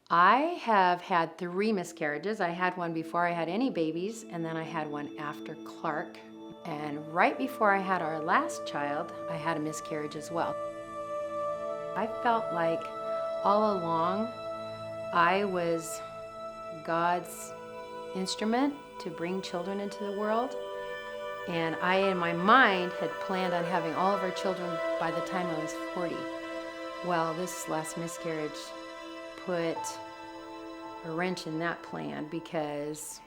I have had 3 miscarriages. I had one before I had any babies, and then I had one after Clark. And right before I had our last child, I had a miscarriage as well. I felt like all along I was God's instrument to bring children into the world. And I, in my mind, had planned on having all of our children by the time I was 40. Well, this last miscarriage put a wrench in that plan because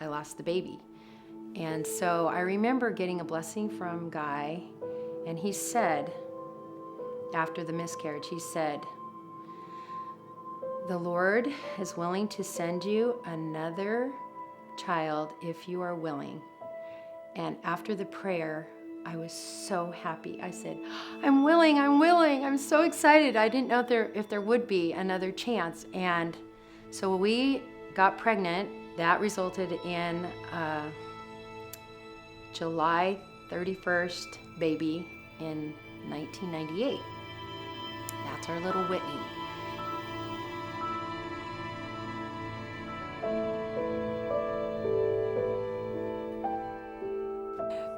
I lost the baby. And so I remember getting a blessing from Guy, and he said, after the miscarriage, he said, "The Lord is willing to send you another child if you are willing." And after the prayer, I was so happy. I said, I'm willing, I'm so excited. I didn't know if there would be another chance. And so we got pregnant. That resulted in a July 31st baby in 1998. That's our little Whitney.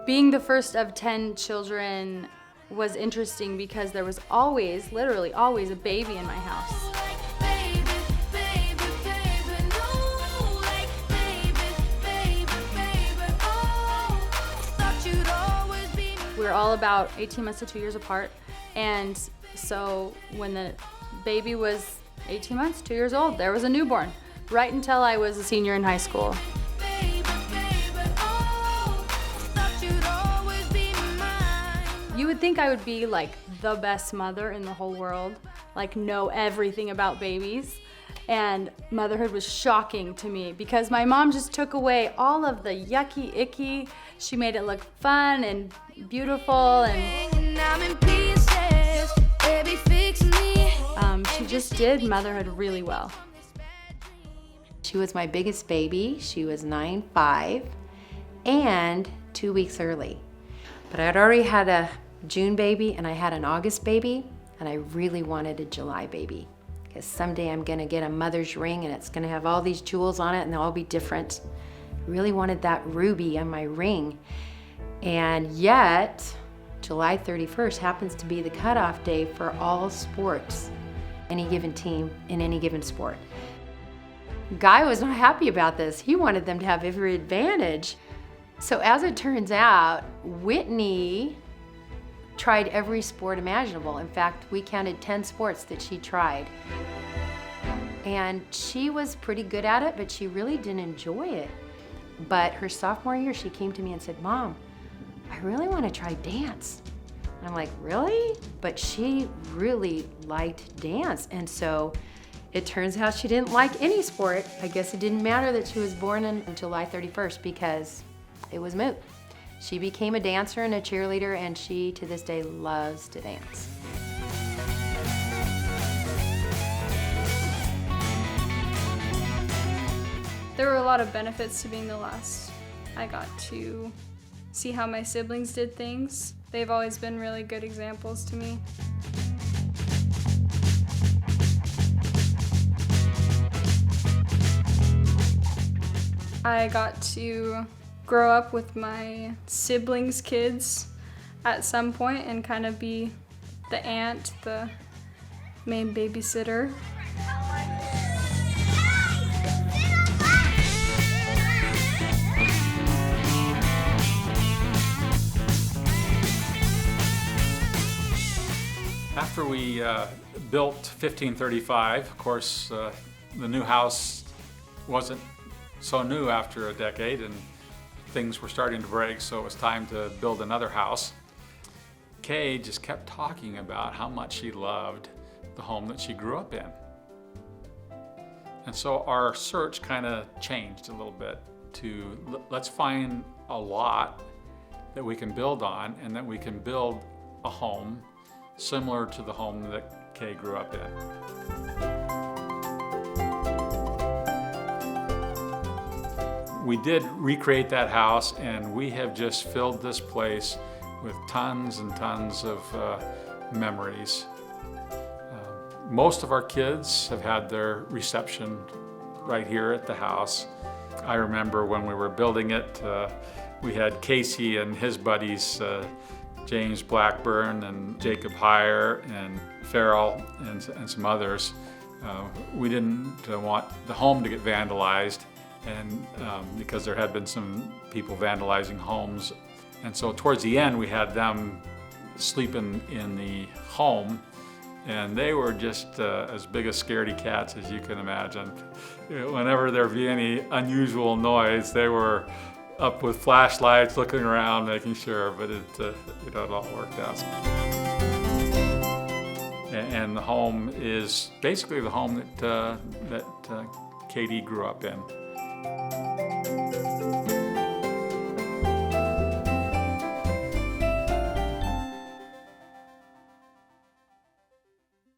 Being the first of 10 children was interesting because there was always, literally always, a baby in my house. We were all about 18 months to 2 years apart, and so when the baby was 18 months, 2 years old, there was a newborn, right until I was a senior in high school. You would think I would be like the best mother in the whole world, like know everything about babies. And motherhood was shocking to me because my mom just took away all of the yucky, icky. She made it look fun and beautiful, and she just did motherhood really well. She was my biggest baby. She was 9'5" and 2 weeks early. But I had already had a June baby and I had an August baby, and I really wanted a July baby because someday I'm gonna get a mother's ring and it's gonna have all these jewels on it and they'll all be different. I really wanted that ruby on my ring. And yet, July 31st happens to be the cutoff day for all sports, any given team in any given sport. Guy was not happy about this. He wanted them to have every advantage. So as it turns out, Whitney tried every sport imaginable. In fact, we counted 10 sports that she tried. And she was pretty good at it, but she really didn't enjoy it. But her sophomore year, she came to me and said, "Mom, I really want to try dance." And I'm like, "Really?" But she really liked dance. And so it turns out she didn't like any sport. I guess it didn't matter that she was born on July 31st because it was moot. She became a dancer and a cheerleader, and she, to this day, loves to dance. There were a lot of benefits to being the last. I got to see how my siblings did things. They've always been really good examples to me. I got to grow up with my siblings' kids at some point and kind of be the aunt, the main babysitter. After we built 1535, of course, the new house wasn't so new after a decade, and things were starting to break, so it was time to build another house. Kay just kept talking about how much she loved the home that she grew up in. And so our search kind of changed a little bit to let's find a lot that we can build on and that we can build a home similar to the home that Kay grew up in. We did recreate that house, and we have just filled this place with tons and tons of memories. Most of our kids have had their reception right here at the house. I remember when we were building it, we had Casey and his buddies, James Blackburn and Jacob Heyer and Farrell and some others. We didn't want the home to get vandalized, and because there had been some people vandalizing homes. And so towards the end we had them sleeping in the home, and they were just as big as scaredy cats as you can imagine. Whenever there'd be any unusual noise, they were up with flashlights looking around making sure, but it all worked out. And the home is basically the home that Katie grew up in.